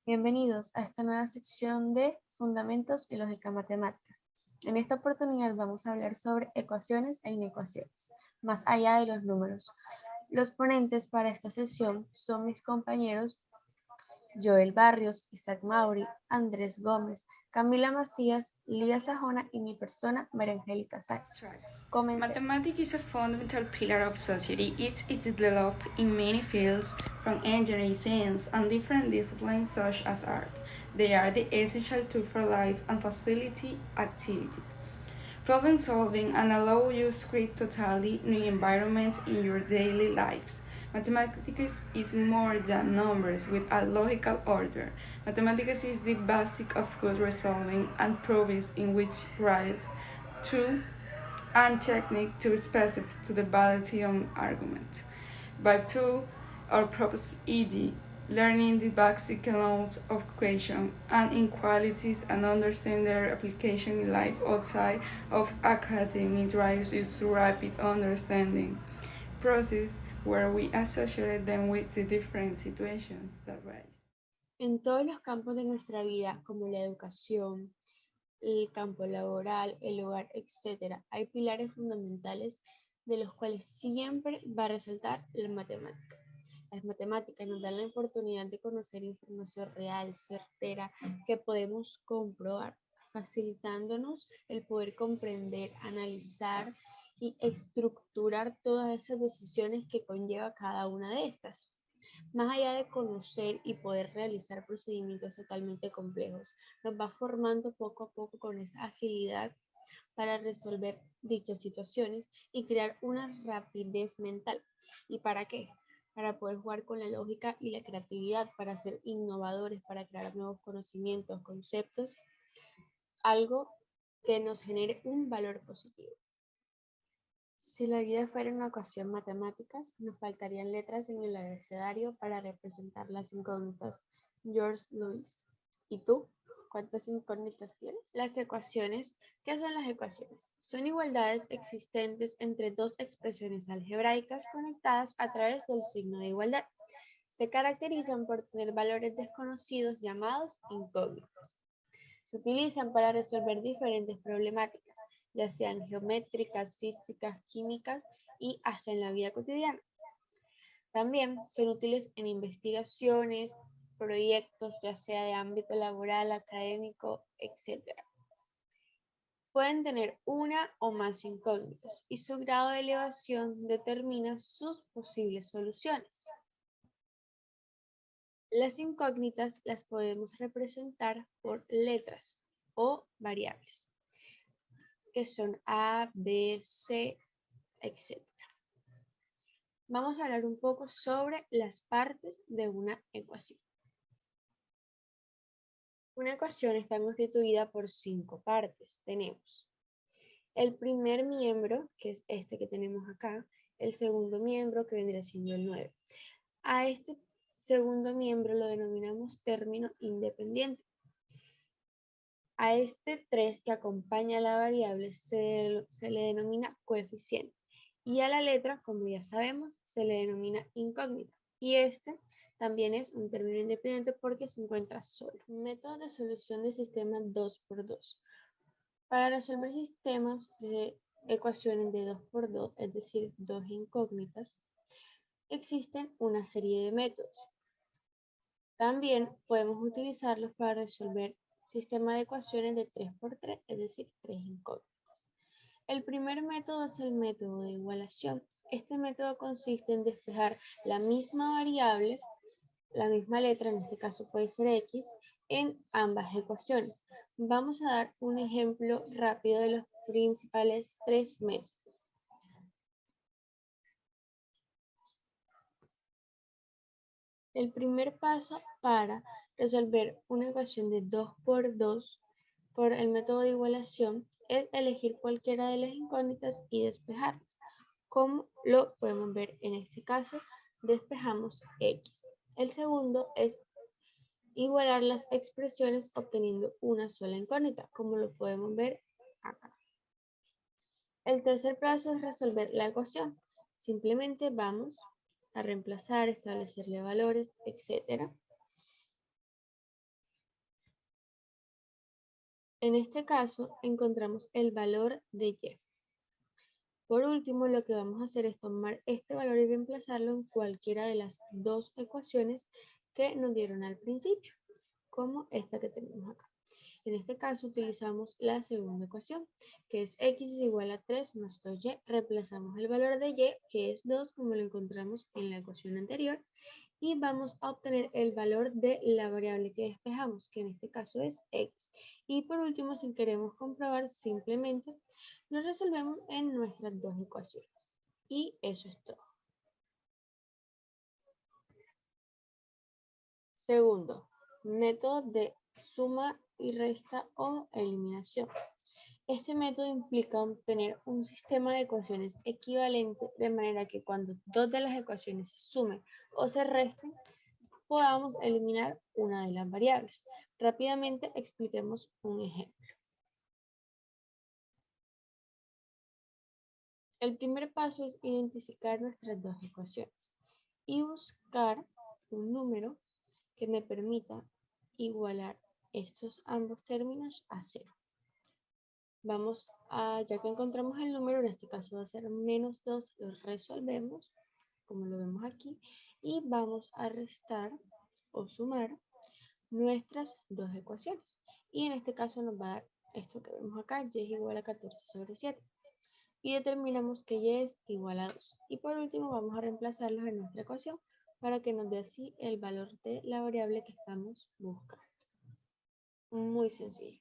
Bienvenidos a esta nueva sección de Fundamentos y Lógica Matemática. En esta oportunidad vamos a hablar sobre ecuaciones e inecuaciones, más allá de los números. Los ponentes para esta sesión son mis compañeros Joel Barrios, Isaac Mauri, Andrés Gómez, Camila Macías, Lía Sajona y mi persona, María Angélica Sánchez. Abstracts. Comencemos. Mathematics is a fundamental pillar of society. It is developed in many fields, from engineering, science, and different disciplines such as art. They are the essential tool for life and facility activities. Problem solving and allow you to create totally new environments in your daily lives. Mathematics is more than numbers with a logical order. Mathematics is the basic of good resolving and proofs in which rise to and technique to specify to the validity of argument. Vibe 2 or Propose ED, learning the basic laws of equation and inequalities and understand their application in life outside of academy drives you to rapid understanding process where we associate them with the different situations that rise. En todos los campos de nuestra vida, como la educación, el campo laboral, el hogar, etc., hay pilares fundamentales de los cuales siempre va a resaltar la matemática. Las matemáticas nos dan la oportunidad de conocer información real, certera, que podemos comprobar, facilitándonos el poder comprender, analizar y estructurar todas esas decisiones que conlleva cada una de estas. Más allá de conocer y poder realizar procedimientos totalmente complejos, nos va formando poco a poco con esa agilidad para resolver dichas situaciones y crear una rapidez mental. ¿Y para qué? Para poder jugar con la lógica y la creatividad, para ser innovadores, para crear nuevos conocimientos, conceptos, algo que nos genere un valor positivo. Si la vida fuera una ecuación matemáticas, nos faltarían letras en el abecedario para representar las incógnitas. George Lewis. ¿Y tú? ¿Cuántas incógnitas tienes? Las ecuaciones. ¿Qué son las ecuaciones? Son igualdades existentes entre dos expresiones algebraicas conectadas a través del signo de igualdad. Se caracterizan por tener valores desconocidos llamados incógnitas. Se utilizan para resolver diferentes problemáticas, ya sean geométricas, físicas, químicas y hasta en la vida cotidiana. También son útiles en investigaciones, proyectos, ya sea de ámbito laboral, académico, etc. Pueden tener una o más incógnitas y su grado de elevación determina sus posibles soluciones. Las incógnitas las podemos representar por letras o variables, que son A, B, C, etc. Vamos a hablar un poco sobre las partes de una ecuación. Una ecuación está constituida por 5 partes. Tenemos el primer miembro, que es este que tenemos acá, el segundo miembro, que vendría siendo el 9. A este segundo miembro lo denominamos término independiente. A este 3 que acompaña a la variable se le denomina coeficiente. Y a la letra, como ya sabemos, se le denomina incógnita. Y este también es un término independiente porque se encuentra solo. Método de solución de sistemas 2×2. Para resolver sistemas de ecuaciones de 2×2, es decir, dos incógnitas, existen una serie de métodos. También podemos utilizarlos para resolver sistemas de ecuaciones de 3×3, es decir, 3 incógnitas. El primer método es el método de igualación. Este método consiste en despejar la misma variable, la misma letra, en este caso puede ser X, en ambas ecuaciones. Vamos a dar un ejemplo rápido de los principales 3 métodos. El primer paso para resolver una ecuación de 2×2 por el método de igualación es elegir cualquiera de las incógnitas y despejarlas. Como lo podemos ver en este caso, despejamos X. El segundo es igualar las expresiones obteniendo una sola incógnita, como lo podemos ver acá. El tercer paso es resolver la ecuación. Simplemente vamos a reemplazar, establecerle valores, etc. En este caso, encontramos el valor de y. Por último, lo que vamos a hacer es tomar este valor y reemplazarlo en cualquiera de las dos ecuaciones que nos dieron al principio, como esta que tenemos acá. En este caso utilizamos la segunda ecuación, que es x es igual a 3 más 2y. Reemplazamos el valor de y, que es 2, como lo encontramos en la ecuación anterior, y vamos a obtener el valor de la variable que despejamos, que en este caso es x. Y por último, si queremos comprobar, simplemente lo resolvemos en nuestras dos ecuaciones. Y eso es todo. Segundo, método de suma y resta o eliminación. Este método implica obtener un sistema de ecuaciones equivalente de manera que cuando dos de las ecuaciones se sumen o se resten, podamos eliminar una de las variables. Rápidamente expliquemos un ejemplo. El primer paso es identificar nuestras dos ecuaciones y buscar un número que me permita igualar estos ambos términos a 0. Ya que encontramos el número, en este caso va a ser menos 2, lo resolvemos, como lo vemos aquí, y vamos a restar o sumar nuestras dos ecuaciones. Y en este caso nos va a dar esto que vemos acá, y es igual a 14 sobre 7. Y determinamos que y es igual a 2. Y por último vamos a reemplazarlos en nuestra ecuación para que nos dé así el valor de la variable que estamos buscando. Muy sencillo.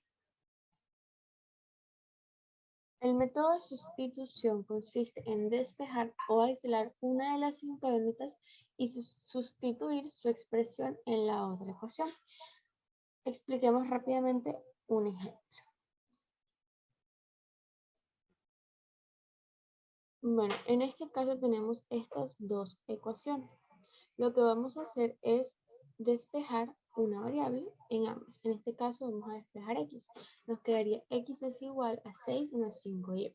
El método de sustitución consiste en despejar o aislar una de las incógnitas y sustituir su expresión en la otra ecuación. Expliquemos rápidamente un ejemplo. Bueno, en este caso tenemos estas dos ecuaciones. Lo que vamos a hacer es despejar una variable en ambas. En este caso vamos a despejar x. Nos quedaría x es igual a 6 más 5y.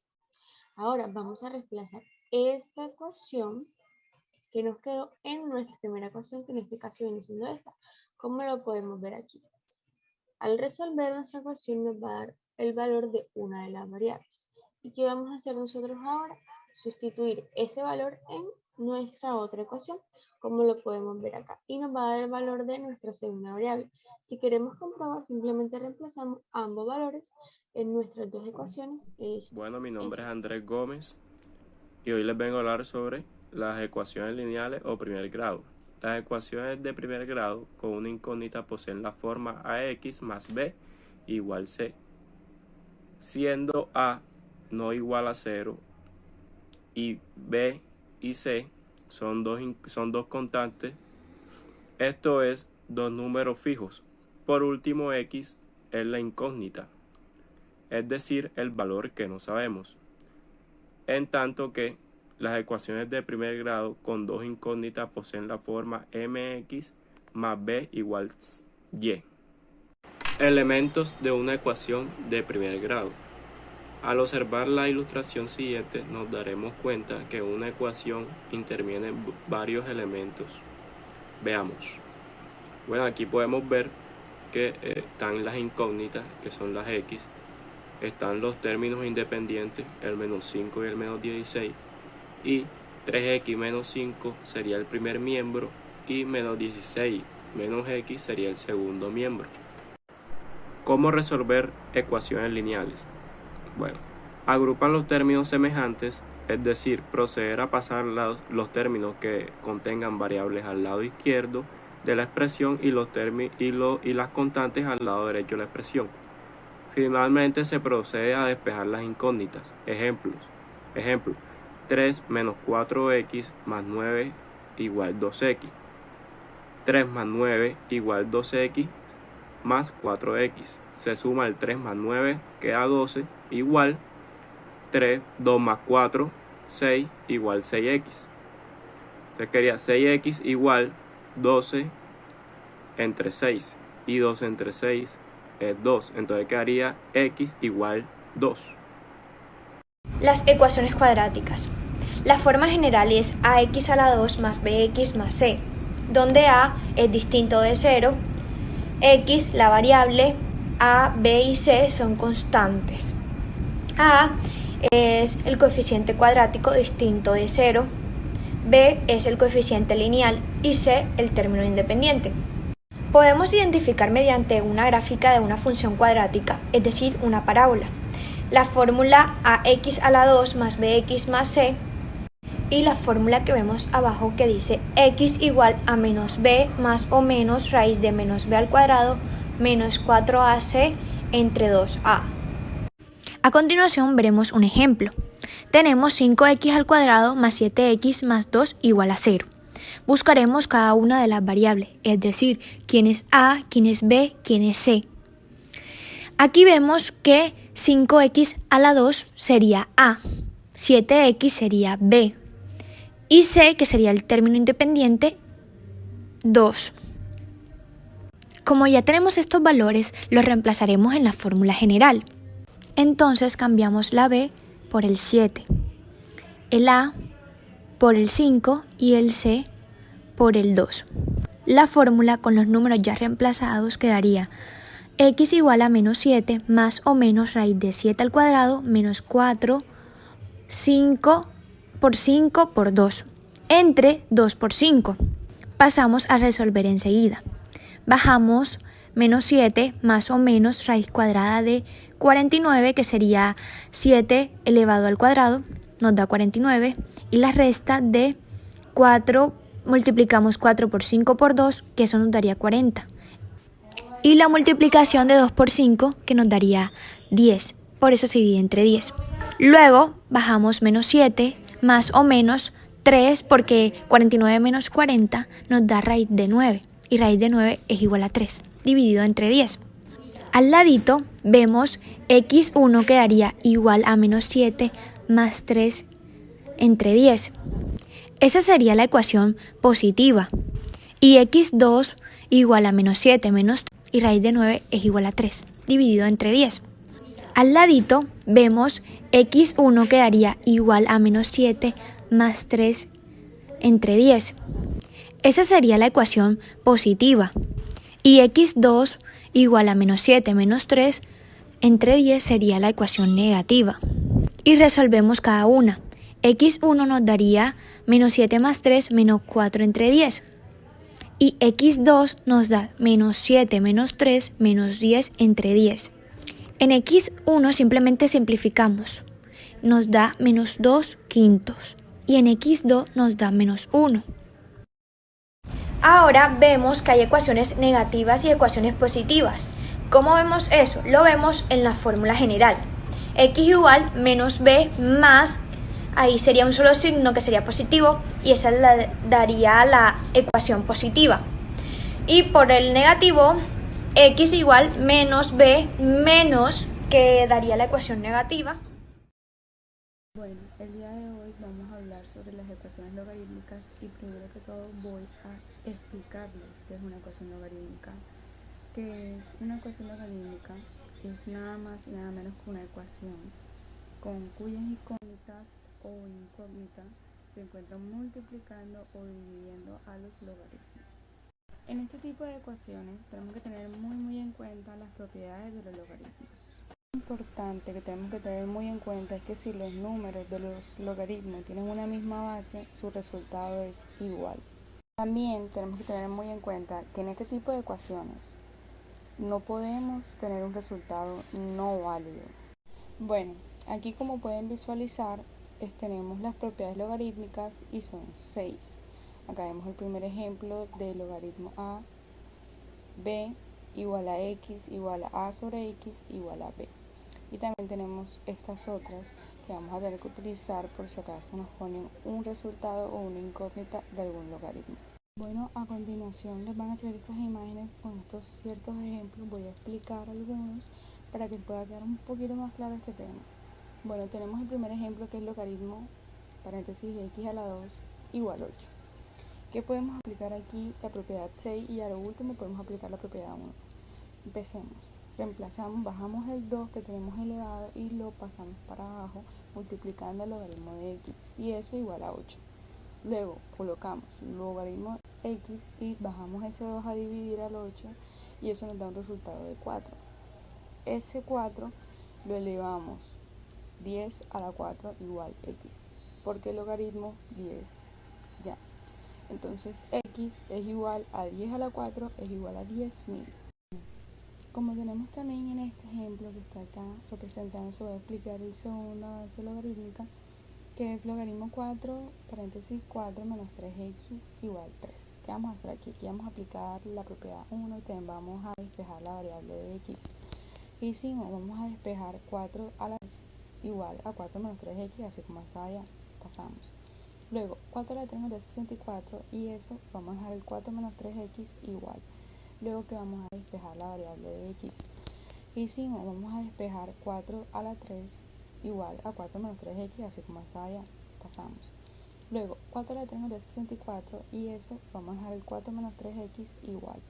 Ahora vamos a reemplazar esta ecuación que nos quedó en nuestra primera ecuación, que en este caso viene siendo esta. ¿Cómo lo podemos ver aquí? Al resolver nuestra ecuación nos va a dar el valor de una de las variables. ¿Y qué vamos a hacer nosotros ahora? Sustituir ese valor en nuestra otra ecuación, como lo podemos ver acá. Y nos va a dar el valor de nuestra segunda variable. Si queremos comprobar, simplemente reemplazamos ambos valores en nuestras dos ecuaciones y listo. Bueno, mi nombre es Andrés Gómez y hoy les vengo a hablar sobre las ecuaciones lineales o primer grado. Las ecuaciones de primer grado con una incógnita poseen la forma ax más b igual c, siendo a no igual a 0 y b y c son dos constantes, esto es, dos números fijos. Por último, x es la incógnita, es decir, el valor que no sabemos. En tanto que las ecuaciones de primer grado con dos incógnitas poseen la forma mx más b igual y. Elementos de una ecuación de primer grado. Al observar la ilustración siguiente nos daremos cuenta que una ecuación interviene en varios elementos. Veamos. Bueno, aquí podemos ver que están las incógnitas, que son las x. Están los términos independientes, el menos 5 y el menos 16, y 3x menos 5 sería el primer miembro y menos 16 menos x sería el segundo miembro. ¿Cómo resolver ecuaciones lineales? Bueno, agrupan los términos semejantes, es decir, proceder a pasar los términos que contengan variables al lado izquierdo de la expresión y las constantes al lado derecho de la expresión. Finalmente se procede a despejar las incógnitas. Ejemplo, 3 menos 4x más 9 igual 2x. 3 más 9 igual 2x más 4x. Se suma el 3 más 9, queda 12, igual 2 más 4, 6, igual 6x. Entonces quería 6x igual 12 entre 6. Y 2 entre 6 es 2. Entonces quedaría x igual 2. Las ecuaciones cuadráticas. La forma general es ax a la 2 más bx más c, donde a es distinto de 0, x la variable, A, B y C son constantes. A es el coeficiente cuadrático distinto de 0, B es el coeficiente lineal y C el término independiente. Podemos identificar mediante una gráfica de una función cuadrática, es decir, una parábola, la fórmula ax a la 2 más bx más c y la fórmula que vemos abajo que dice x igual a menos b más o menos raíz de menos b al cuadrado menos 4ac entre 2a. A continuación veremos un ejemplo. Tenemos 5x al cuadrado más 7x más 2 igual a 0. Buscaremos cada una de las variables, es decir, quién es A, quién es B, quién es C. Aquí vemos que 5x a la 2 sería A, 7x sería B y C, que sería el término independiente, 2. Como ya tenemos estos valores, los reemplazaremos en la fórmula general. Entonces cambiamos la B por el 7, el A por el 5 y el C por el 2. La fórmula con los números ya reemplazados quedaría x igual a menos 7 más o menos raíz de 7 al cuadrado menos 4, 5 por 5 por 2, entre 2 por 5. Pasamos a resolver enseguida. Bajamos menos 7 más o menos raíz cuadrada de 49, que sería 7 elevado al cuadrado, nos da 49, y la resta de 4, multiplicamos 4 por 5 por 2, que eso nos daría 40. Y la multiplicación de 2 por 5, que nos daría 10, por eso se divide entre 10. Luego bajamos menos 7 más o menos 3, porque 49 menos 40 nos da raíz de 9, y raíz de 9 es igual a 3, dividido entre 10. Al ladito vemos x1 quedaría igual a menos 7 más 3 entre 10. Esa sería la ecuación positiva. Y x2 igual a menos 7 menos 3 y raíz de 9 es igual a 3, dividido entre 10. Al ladito vemos x1 quedaría igual a menos 7 más 3 entre 10. Esa sería la ecuación positiva. Y x2 igual a menos 7 menos 3 entre 10 sería la ecuación negativa. Y resolvemos cada una. x1 nos daría menos 7 más 3 menos 4 entre 10. Y x2 nos da menos 7 menos 3 menos 10 entre 10. En x1 simplemente simplificamos. Nos da menos 2 quintos. Y en x2 nos da menos 1. Ahora vemos que hay ecuaciones negativas y ecuaciones positivas. ¿Cómo vemos eso? Lo vemos en la fórmula general. X igual menos b más, ahí sería un solo signo que sería positivo y esa daría la ecuación positiva. Y por el negativo, x igual menos b menos, que daría la ecuación negativa. Bueno, el día de hoy vamos a hablar sobre las ecuaciones logarítmicas y primero que todo voy a explicarles qué es una ecuación logarítmica. ¿Qué es una ecuación logarítmica? Es nada más y nada menos que una ecuación con cuyas incógnitas o incógnitas se encuentran multiplicando o dividiendo a los logaritmos. En este tipo de ecuaciones tenemos que tener muy en cuenta las propiedades de los logaritmos. Lo importante que tenemos que tener muy en cuenta es que si los números de los logaritmos tienen una misma base, su resultado es igual. También tenemos que tener muy en cuenta que en este tipo de ecuaciones no podemos tener un resultado no válido. Bueno, aquí como pueden visualizar, tenemos las propiedades logarítmicas y son 6. Acá vemos el primer ejemplo de logaritmo a, b igual a x igual a sobre x igual a b. Y también tenemos estas otras que vamos a tener que utilizar por si acaso nos ponen un resultado o una incógnita de algún logaritmo. Bueno, a continuación les van a salir estas imágenes con estos ciertos ejemplos. Voy a explicar algunos para que pueda quedar un poquito más claro este tema. Bueno, tenemos el primer ejemplo que es logaritmo, paréntesis, x a la 2 igual 8. ¿Qué podemos aplicar aquí? La propiedad 6 y a lo último podemos aplicar la propiedad 1. Empecemos. Reemplazamos, bajamos el 2 que tenemos elevado y lo pasamos para abajo multiplicando el logaritmo de x y eso igual a 8. Luego colocamos logaritmo x y bajamos ese 2 a dividir al 8 y eso nos da un resultado de 4. ese 4 lo elevamos 10 a la 4 igual x. ¿Por qué logaritmo 10? Ya. Entonces x es igual a 10 a la 4 es igual a 10.000. Como tenemos también en este ejemplo que está acá representado, se va a explicar el segundo avance logarítmica, que es logaritmo 4, paréntesis 4 menos 3x igual 3. ¿Qué vamos a hacer aquí? Aquí vamos a aplicar la propiedad 1 y también vamos a despejar la variable de x. ¿Qué hicimos? Vamos a despejar 4 a la 3 igual a 4 menos 3x, así como estaba allá, pasamos. Luego, 4 a la 3 nos da 64 y eso vamos a dejar el 4 menos 3x igual. Luego que vamos a despejar la variable de x. ¿Qué hicimos? Vamos a despejar 4 a la 3 igual a 4 menos 3x, así como estaba allá, pasamos. Luego, 4 a la 3 nos da 64 y eso vamos a dejar el 4 menos 3x igual.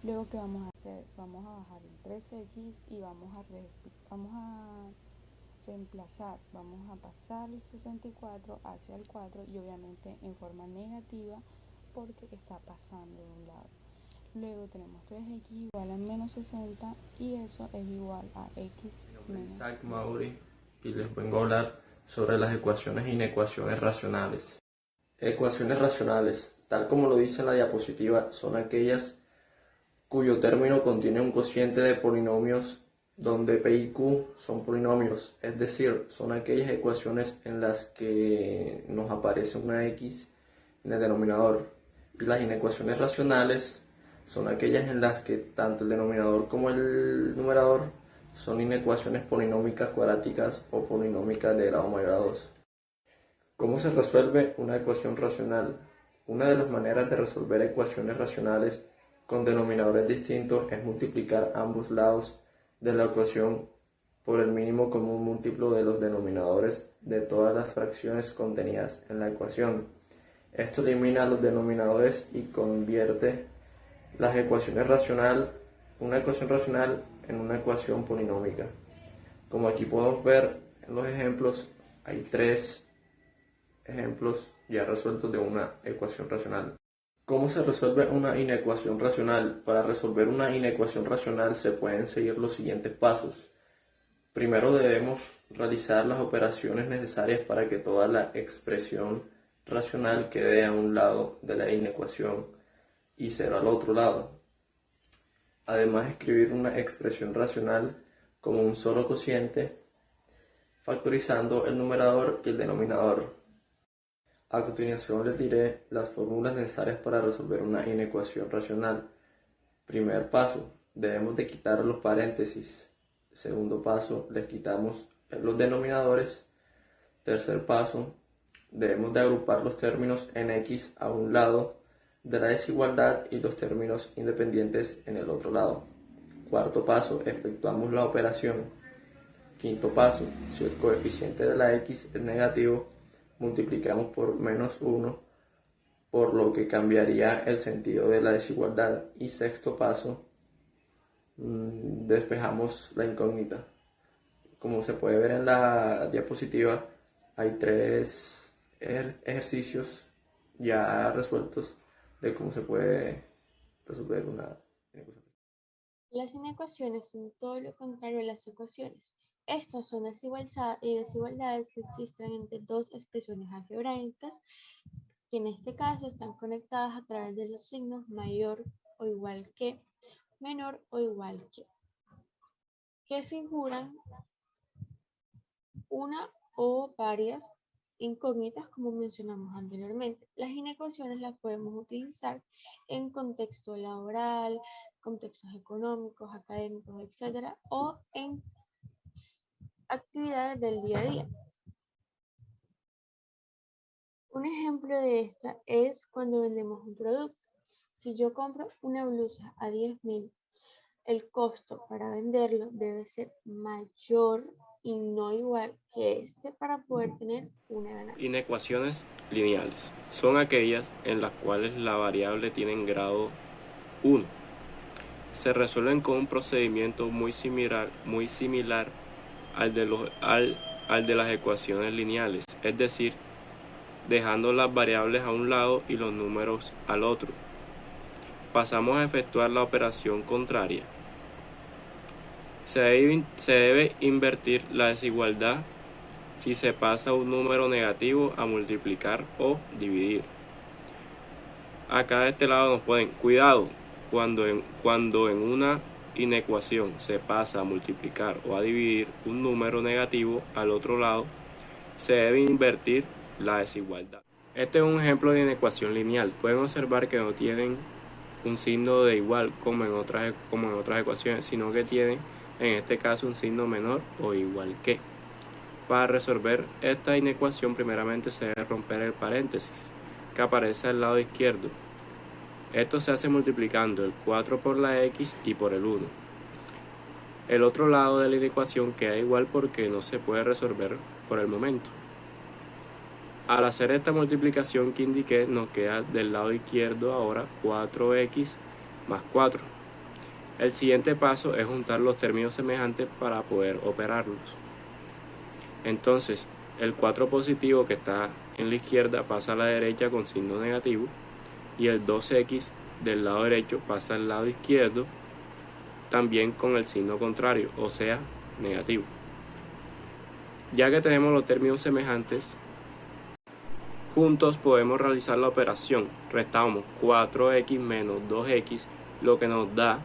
Luego, ¿qué vamos a hacer? Vamos a bajar el 3x y vamos a reemplazar, vamos a pasar el 64 hacia el 4 y obviamente en forma negativa porque está pasando de un lado. Luego tenemos 3x igual a menos 60 y eso es igual a x menos. Isaac Mauri y les vengo a hablar sobre las ecuaciones e inecuaciones racionales. Ecuaciones racionales, tal como lo dice la diapositiva, son aquellas cuyo término contiene un cociente de polinomios donde P y Q son polinomios, es decir, son aquellas ecuaciones en las que nos aparece una X en el denominador. Y las inecuaciones racionales son aquellas en las que tanto el denominador como el numerador son inecuaciones polinómicas cuadráticas o polinómicas de grado mayor a 2. ¿Cómo se resuelve una ecuación racional? Una de las maneras de resolver ecuaciones racionales con denominadores distintos es multiplicar ambos lados de la ecuación por el mínimo común múltiplo de los denominadores de todas las fracciones contenidas en la ecuación. Esto elimina los denominadores y convierte una ecuación racional en una ecuación polinómica. Como aquí podemos ver en los ejemplos, hay 3 ejemplos ya resueltos de una ecuación racional. ¿Cómo se resuelve una inecuación racional? Para resolver una inecuación racional se pueden seguir los siguientes pasos. Primero debemos realizar las operaciones necesarias para que toda la expresión racional quede a un lado de la inecuación y 0 al otro lado. Además, escribir una expresión racional como un solo cociente, factorizando el numerador y el denominador. A continuación les diré las fórmulas necesarias para resolver una inecuación racional. Primer paso, debemos de quitar los paréntesis. Segundo paso, les quitamos los denominadores. Tercer paso, debemos de agrupar los términos en x a un lado de la desigualdad y los términos independientes en el otro lado. Cuarto paso, efectuamos la operación. Quinto paso, si el coeficiente de la x es negativo, multiplicamos por menos 1, por lo que cambiaría el sentido de la desigualdad. Y sexto paso, despejamos la incógnita. Como se puede ver en la diapositiva, hay 3 ejercicios ya resueltos de cómo se puede resolver una inecuación. Las inecuaciones son todo lo contrario a las ecuaciones. Estas son desigualdades que existen entre dos expresiones algebraicas que en este caso están conectadas a través de los signos mayor o igual que, menor o igual que figuran una o varias incógnitas como mencionamos anteriormente. Las inecuaciones las podemos utilizar en contexto laboral, contextos económicos, académicos, etc. o en actividades del día a día. Un ejemplo de esta es cuando vendemos un producto. Si yo compro una blusa a 10.000, el costo para venderlo debe ser mayor y no igual que este para poder tener una ganancia. Inecuaciones lineales son aquellas en las cuales la variable tiene grado 1. Se resuelven con un procedimiento muy similar al de las ecuaciones lineales, es decir, dejando las variables a un lado y los números al otro. Pasamos a efectuar la operación contraria. Se debe invertir la desigualdad si se pasa un número negativo a multiplicar o dividir. Acá de este lado nos ponen, cuidado, cuando en una inecuación se pasa a multiplicar o a dividir un número negativo al otro lado, se debe invertir la desigualdad. Este es un ejemplo de inecuación lineal. Pueden observar que no tienen un signo de igual como en otras ecuaciones, sino que tienen en este caso un signo menor o igual que. Para resolver esta inecuación primeramente se debe romper el paréntesis que aparece al lado izquierdo. Esto se hace multiplicando el 4 por la x y por el 1. El otro lado de la inecuación queda igual porque no se puede resolver por el momento. Al hacer esta multiplicación que indiqué, nos queda del lado izquierdo ahora 4x más 4. El siguiente paso es juntar los términos semejantes para poder operarlos. Entonces, el 4 positivo que está en la izquierda pasa a la derecha con signo negativo y el 2x del lado derecho pasa al lado izquierdo también con el signo contrario, o sea, negativo. Ya que tenemos los términos semejantes, juntos podemos realizar la operación. Restamos 4x menos 2x, lo que nos da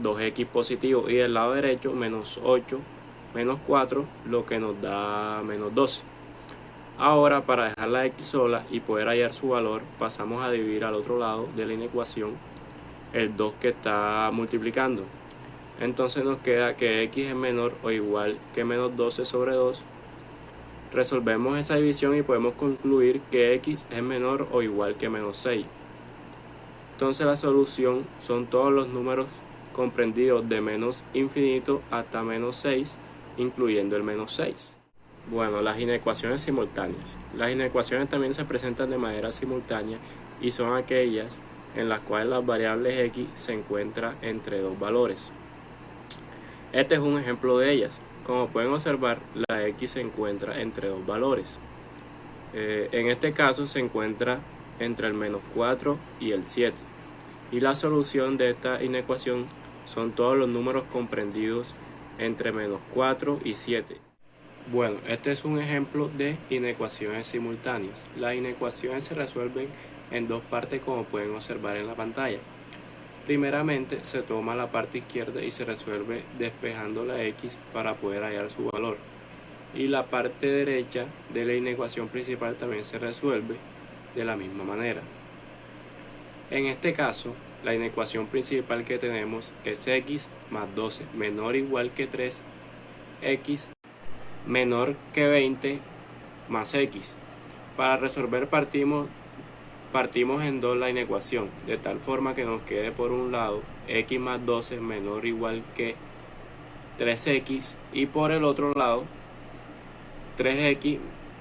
2x positivo, y del lado derecho menos 8 menos 4, lo que nos da menos 12. Ahora, para dejar la x sola y poder hallar su valor, pasamos a dividir al otro lado de la inecuación el 2 que está multiplicando. Entonces nos queda que x es menor o igual que menos 12 sobre 2. Resolvemos esa división y podemos concluir que x es menor o igual que menos 6. Entonces la solución son todos los números comprendidos de menos infinito hasta menos 6, incluyendo el menos 6. Bueno, las inecuaciones simultáneas. Las inecuaciones también se presentan de manera simultánea y son aquellas en las cuales las variables x se encuentran entre dos valores. Este es un ejemplo de ellas. Como pueden observar, la x se encuentra entre dos valores. En este caso se encuentra entre el menos 4 y el 7. Y la solución de esta inecuación son todos los números comprendidos entre menos 4 y 7. Bueno, este es un ejemplo de inecuaciones simultáneas. Las inecuaciones se resuelven en dos partes, como pueden observar en la pantalla. Primeramente se toma la parte izquierda y se resuelve despejando la x para poder hallar su valor. Y la parte derecha de la inecuación principal también se resuelve de la misma manera. En este caso, la inecuación principal que tenemos es x más 12 menor o igual que 3x menor que 20 más x. Para resolver partimos en dos la inecuación, de tal forma que nos quede por un lado x más 12 menor o igual que 3x y por el otro lado 3x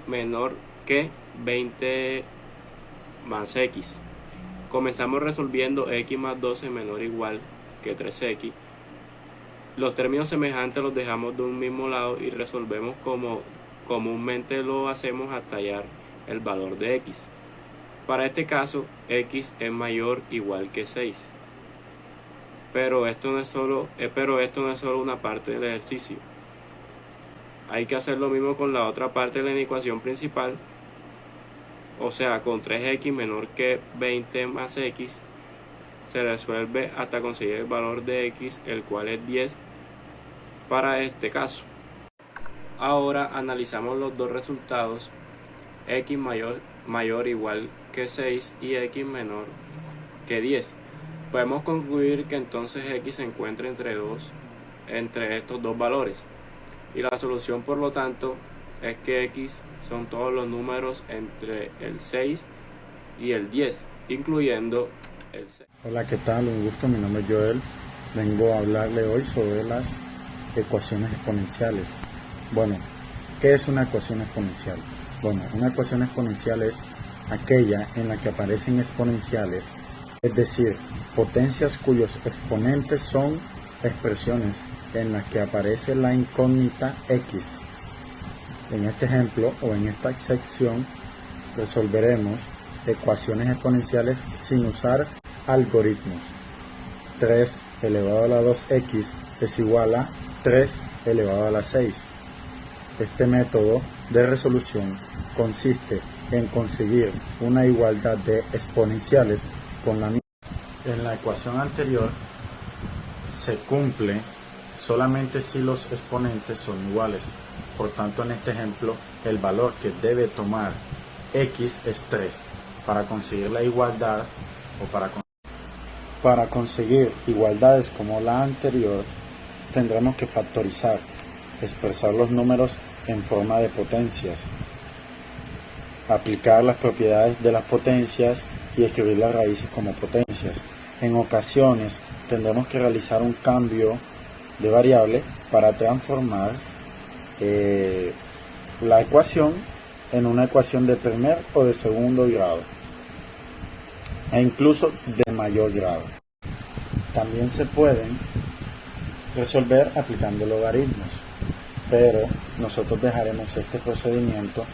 menor que 20 más x. Comenzamos resolviendo x más 12 menor o igual que 3x. Los términos semejantes los dejamos de un mismo lado y resolvemos como comúnmente lo hacemos hasta hallar el valor de x. Para este caso, x es mayor o igual que 6. Pero esto no es solo una parte del ejercicio. Hay que hacer lo mismo con la otra parte de la inecuación principal. O sea, con 3x menor que 20 más x, se resuelve hasta conseguir el valor de x, el cual es 10 para este caso. Ahora analizamos los dos resultados, x mayor o igual que 6 y x menor que 10. Podemos concluir que entonces x se encuentra entre estos dos valores. Y la solución, por lo tanto, es que x son todos los números entre el 6 y el 10, incluyendo el 6. Hola, ¿qué tal? Un gusto, mi nombre es Joel. Vengo a hablarle hoy sobre las ecuaciones exponenciales. Bueno, ¿qué es una ecuación exponencial? Bueno, una ecuación exponencial es aquella en la que aparecen exponenciales, es decir, potencias cuyos exponentes son expresiones en las que aparece la incógnita x. En este ejemplo o en esta sección resolveremos ecuaciones exponenciales sin usar algoritmos. 3 elevado a la 2x es igual a 3 elevado a la 6. Este método de resolución consiste en conseguir una igualdad de exponenciales con la misma. En la ecuación anterior se cumple solamente si los exponentes son iguales. Por tanto, en este ejemplo, el valor que debe tomar x es 3. Para conseguir la igualdad o para conseguir igualdades como la anterior, tendremos que factorizar, expresar los números en forma de potencias, aplicar las propiedades de las potencias y escribir las raíces como potencias. En ocasiones tendremos que realizar un cambio de variable para transformar la ecuación en una ecuación de primer o de segundo grado e incluso de mayor grado. También se pueden resolver aplicando logaritmos, pero nosotros dejaremos este procedimiento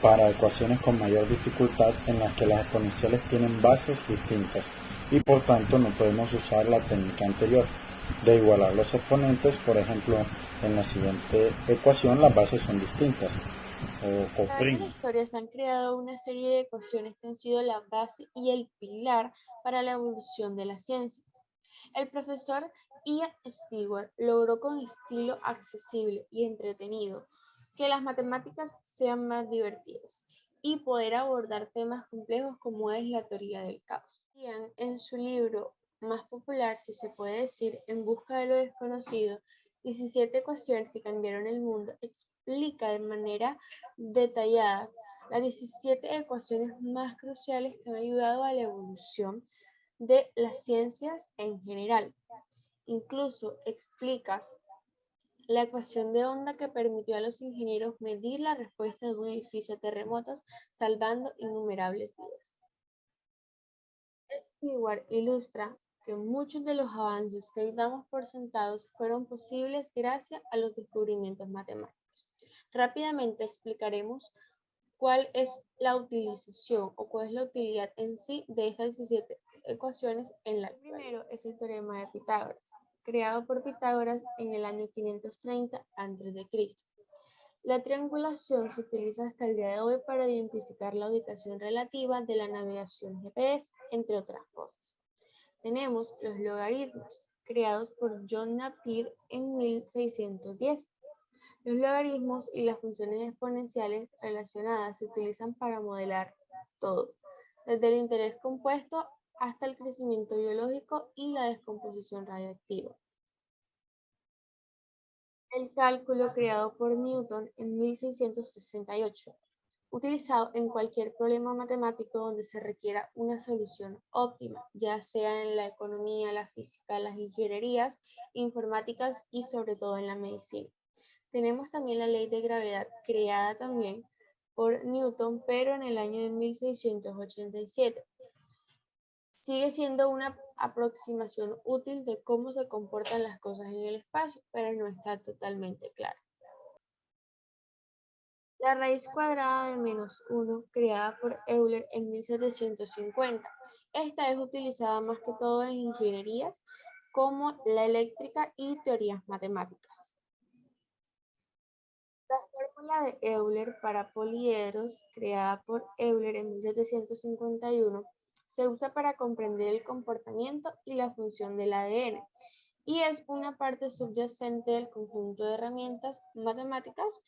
para ecuaciones con mayor dificultad en las que las exponenciales tienen bases distintas y por tanto no podemos usar la técnica anterior de igualar los exponentes. Por ejemplo, en la siguiente ecuación las bases son distintas o A través de la primas. historia se han creado una serie de ecuaciones que han sido la base y el pilar para la evolución de la ciencia. El profesor Ian Stewart logró con estilo accesible y entretenido que las matemáticas sean más divertidas y poder abordar temas complejos como es la teoría del caos. Ian, en su libro más popular, si se puede decir, En busca de lo desconocido, 17 ecuaciones que cambiaron el mundo, explica de manera detallada las 17 ecuaciones más cruciales que han ayudado a la evolución de las ciencias en general. Incluso explica la ecuación de onda que permitió a los ingenieros medir la respuesta de un edificio a terremotos, salvando innumerables vidas. Stewart ilustra que muchos de los avances que hoy damos por sentados fueron posibles gracias a los descubrimientos matemáticos. Rápidamente explicaremos cuál es la utilización o cuál es la utilidad en sí de estas 17 ecuaciones en la actualidad. Primero es el teorema de Pitágoras, creado por Pitágoras en el año 530 a.C. La triangulación se utiliza hasta el día de hoy para identificar la ubicación relativa de la navegación GPS, entre otras cosas. Tenemos los logaritmos, creados por John Napier en 1610. Los logaritmos y las funciones exponenciales relacionadas se utilizan para modelar todo, desde el interés compuesto hasta el crecimiento biológico y la descomposición radiactiva. El cálculo creado por Newton en 1668, utilizado en cualquier problema matemático donde se requiera una solución óptima, ya sea en la economía, la física, las ingenierías, informáticas y sobre todo en la medicina. Tenemos también la ley de gravedad, creada también por Newton, pero en el año de 1687. Sigue siendo una aproximación útil de cómo se comportan las cosas en el espacio, pero no está totalmente clara. La raíz cuadrada de -1, creada por Euler en 1750. Esta es utilizada más que todo en ingenierías como la eléctrica y teorías matemáticas. La fórmula de Euler para poliedros, creada por Euler en 1751, se usa para comprender el comportamiento y la función del ADN y es una parte subyacente del conjunto de herramientas matemáticas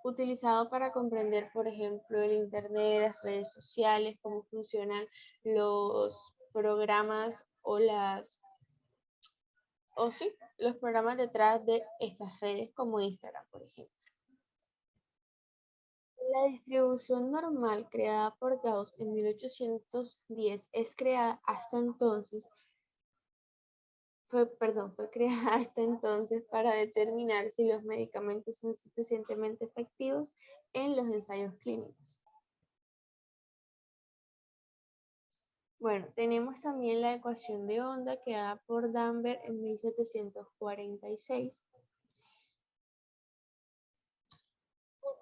utilizado para comprender, por ejemplo, el Internet, las redes sociales, cómo funcionan los programas los programas detrás de estas redes como Instagram, por ejemplo. La distribución normal creada por Gauss en 1810 fue creada hasta entonces para determinar si los medicamentos son suficientemente efectivos en los ensayos clínicos. Bueno, tenemos también la ecuación de onda creada por D'Alembert en 1746.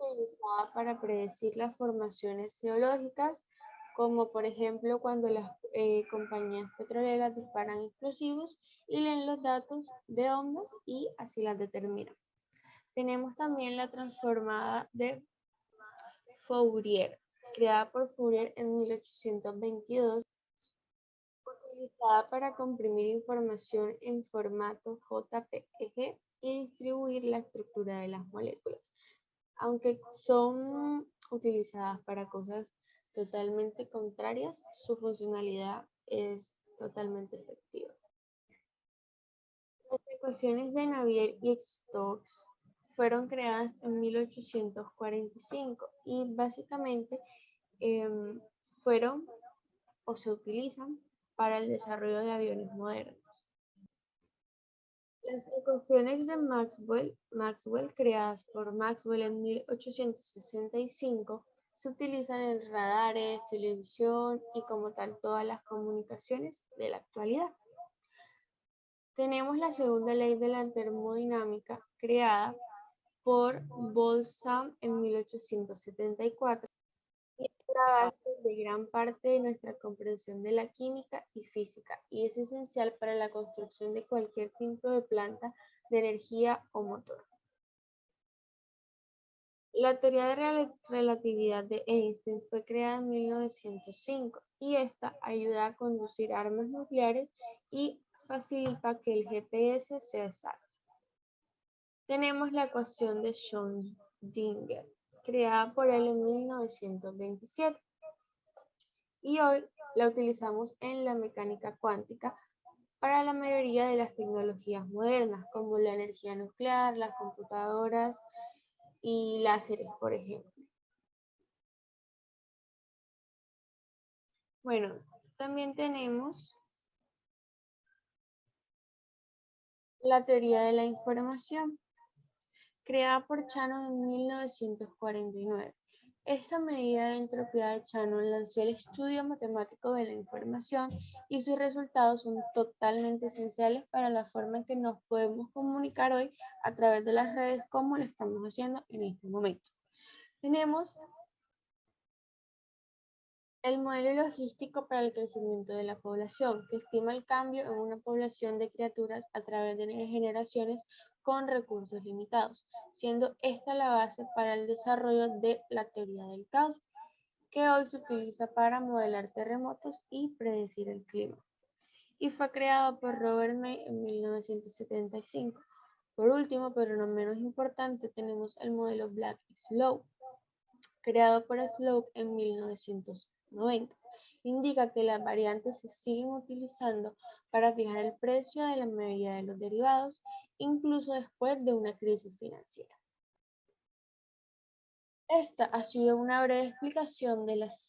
Utilizada para predecir las formaciones geológicas como por ejemplo cuando las compañías petroleras disparan explosivos y leen los datos de ondas y así las determinan. Tenemos también la transformada de Fourier, creada por Fourier en 1822, utilizada para comprimir información en formato JPEG y distribuir la estructura de las moléculas. Aunque son utilizadas para cosas totalmente contrarias, su funcionalidad es totalmente efectiva. Las ecuaciones de Navier y Stokes fueron creadas en 1845 y básicamente fueron o se utilizan para el desarrollo de aviones modernos. Las ecuaciones de Maxwell, creadas por Maxwell en 1865, se utilizan en radares, televisión y como tal todas las comunicaciones de la actualidad. Tenemos la segunda ley de la termodinámica creada por Boltzmann en 1874 y es la base de gran parte de nuestra comprensión de la química y física y es esencial para la construcción de cualquier tipo de planta de energía o motor. La teoría de relatividad de Einstein fue creada en 1905 y esta ayuda a conducir armas nucleares y facilita que el GPS sea exacto. Tenemos la ecuación de Schrödinger, creada por él en 1927 y hoy la utilizamos en la mecánica cuántica para la mayoría de las tecnologías modernas, como la energía nuclear, las computadoras y láseres, por ejemplo. Bueno, también tenemos la teoría de la información, creada por Shannon en 1949. Esta medida de entropía de Shannon lanzó el estudio matemático de la información y sus resultados son totalmente esenciales para la forma en que nos podemos comunicar hoy a través de las redes como lo estamos haciendo en este momento. Tenemos el modelo logístico para el crecimiento de la población, que estima el cambio en una población de criaturas a través de generaciones con recursos limitados, siendo esta la base para el desarrollo de la teoría del caos, que hoy se utiliza para modelar terremotos y predecir el clima. Y fue creado por Robert May en 1975. Por último, pero no menos importante, tenemos el modelo Black-Slough, creado por Slough en 1990. Indica que las variantes se siguen utilizando para fijar el precio de la mayoría de los derivados, incluso después de una crisis financiera. Esta ha sido una breve explicación de las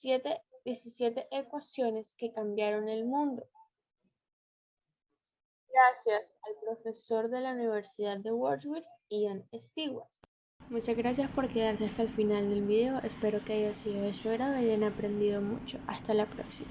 17 ecuaciones que cambiaron el mundo. Gracias al profesor de la Universidad de Worcester, Ian Stewart. Muchas gracias por quedarse hasta el final del video. Espero que haya sido de su agrado y hayan aprendido mucho. Hasta la próxima.